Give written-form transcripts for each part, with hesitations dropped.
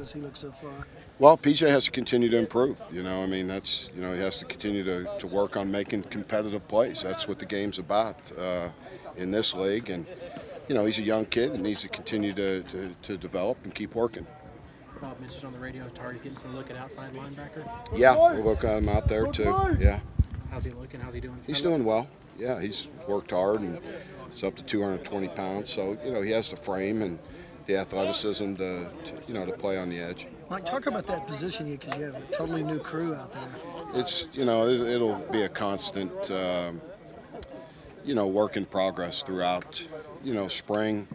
does he look so far? Well, PJ has to continue to improve. I mean, he has to continue to work on making competitive plays. That's what the game's about in this league. And, he's a young kid and needs to continue to develop and keep working. Bob mentioned on the radio, Tari's getting some look at outside linebacker. Yeah, we're looking at him out there too. Yeah. How's he looking? How's he doing? He's doing well. Yeah, he's worked hard and it's up to 220 pounds. So, he has the frame and the athleticism to play on the edge. Mike, talk about that position because you have a totally new crew out there. It's, it'll be a constant, work in progress throughout, spring.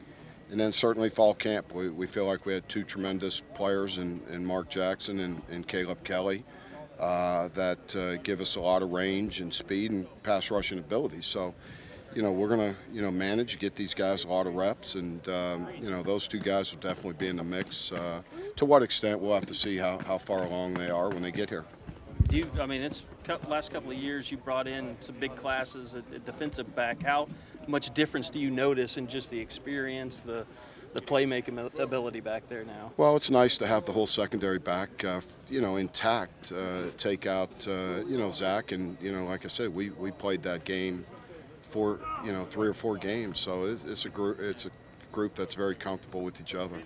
And then certainly fall camp. We feel like we had two tremendous players in Mark Jackson and Caleb Kelly that give us a lot of range and speed and pass rushing ability. So, we're going to, manage, get these guys a lot of reps. And, those two guys will definitely be in the mix. To what extent, we'll have to see how far along they are when they get here. It's last couple of years you brought in some big classes at defensive back. How much difference do you notice in just the experience, the playmaking ability back there now? Well, it's nice to have the whole secondary back, intact. Take out, Zach, and like I said, we played that game for 3 or 4 games, so it's a group that's very comfortable with each other.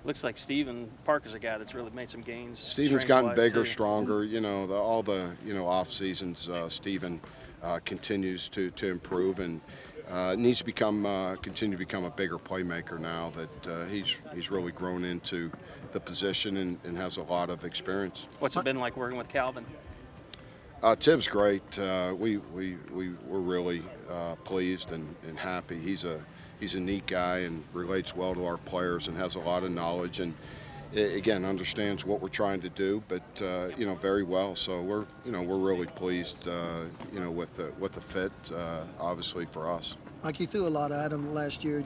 Looks like Steven Parker's a guy that's really made some gains. Steven's gotten bigger, too. stronger. All the off seasons, Steven continues to improve and needs to continue to become a bigger playmaker now that he's really grown into the position and has a lot of experience. What's it been like working with Calvin? Tibb's great. We're really pleased and happy. He's a neat guy and relates well to our players and has a lot of knowledge and again understands what we're trying to do, but very well. So we're really pleased with the fit obviously for us. Mike, you threw a lot at them last year.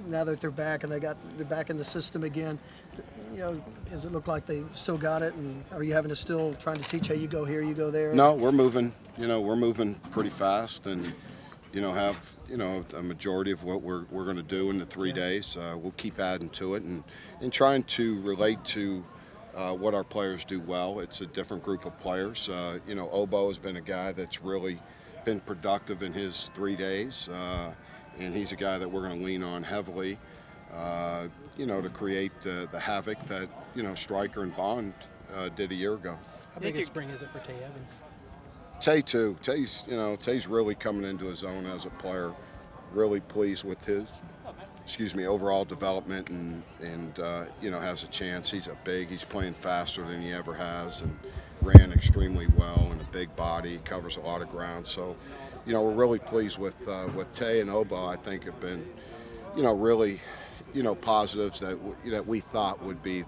Now that they're back and they're back in the system again, does it look like they still got it? And are you having to still trying to teach, hey, you go here, you go there? No, we're moving. We're moving pretty fast and have a majority of what we're going to do in the 3 days. We'll keep adding to it and trying to relate to what our players do well. It's a different group of players. Obo has been a guy that's really been productive in his 3 days, and he's a guy that we're going to lean on heavily, to create the havoc that Stryker and Bond did a year ago. How big a spring is it for Tay Evans? Tay too. Tay's really coming into his own as a player. Really pleased with his, overall development and has a chance. He's he's playing faster than he ever has and ran extremely well and a big body, covers a lot of ground. So, we're really pleased with Tay and Obo. I think have been, really, positives that we thought would be,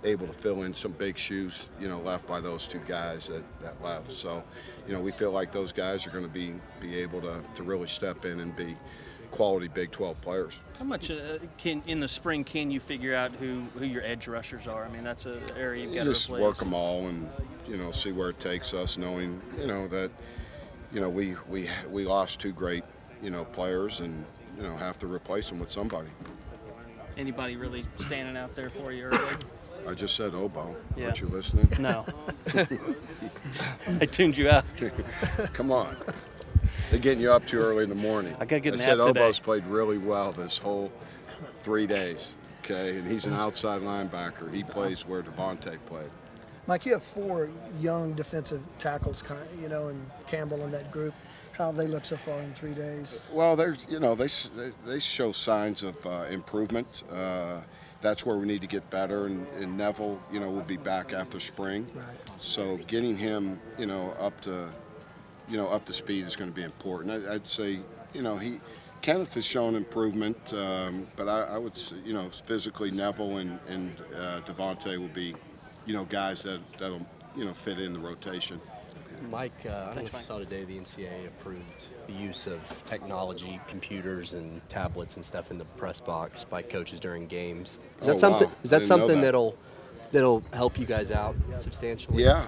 able to fill in some big shoes, left by those two guys that left. So, we feel like those guys are going to be able to really step in and be quality Big 12 players. How much in the spring can you figure out who your edge rushers are? I mean, that's an area you've got to just replace. Work them all and see where it takes us, knowing that we lost 2 great players and have to replace them with somebody. Anybody really standing out there for you early? I just said Obo. Yeah. Aren't you listening? No. I tuned you out. Come on. They're getting you up too early in the morning. I got to get I a said nap today. Obo's played really well this whole 3 days, okay? And he's an outside linebacker. He plays where Devontae played. Mike, you have 4 young defensive tackles, and Campbell in that group. How have they looked so far in 3 days? Well, they show signs of improvement. That's where we need to get better. And Neville, will be back after spring. Right. So getting him, up to speed is going to be important. I'd say, Kenneth has shown improvement, but I would say, physically Neville and Devontae will be, guys that'll, fit in the rotation. Mike, I don't know if you saw today the NCAA approved the use of technology, computers, and tablets and stuff in the press box by coaches during games. Is that something? Wow. Is that I didn't know something that. that'll help you guys out substantially? Yeah,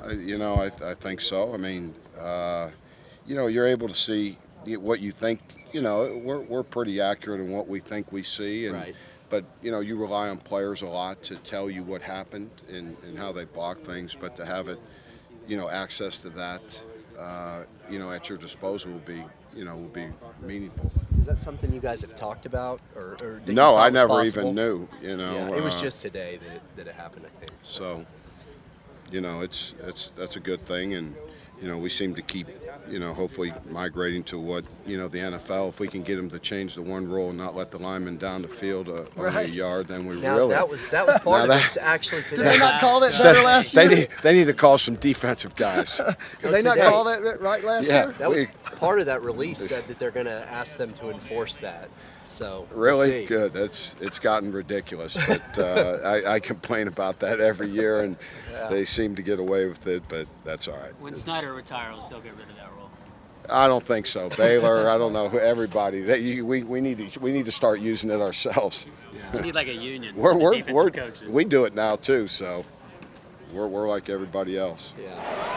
I think so. I mean, you're able to see what you think. We're pretty accurate in what we think we see, and Right. but you rely on players a lot to tell you what happened and how they block things. But to have it, access to that, at your disposal will be meaningful. Is that something you guys have talked about, or that you No, thought I was never possible? even knew. Yeah, it was just today that it happened, I think. So, that's a good thing, and we seem to keep, hopefully migrating to what the NFL. If we can get them to change the one rule and not let the linemen down the field only a Right. yard, then we Now really. that was part of that- it. Actually, today. Did they not call that better last year? They need to call some defensive guys. Did they not today. call that right last Yeah. year? That was part of that release said that they're going to ask them to enforce that. So we'll Really see. good. It's gotten ridiculous, but I complain about that every year, and they seem to get away with it. But that's all right. When Snyder retires, they'll get rid of that rule. I don't think so. Baylor, I don't know. Everybody, we need to start using it ourselves. We need like a union. We're, of we're, defensive we're coaches. we do it now too, so we're like everybody else. Yeah.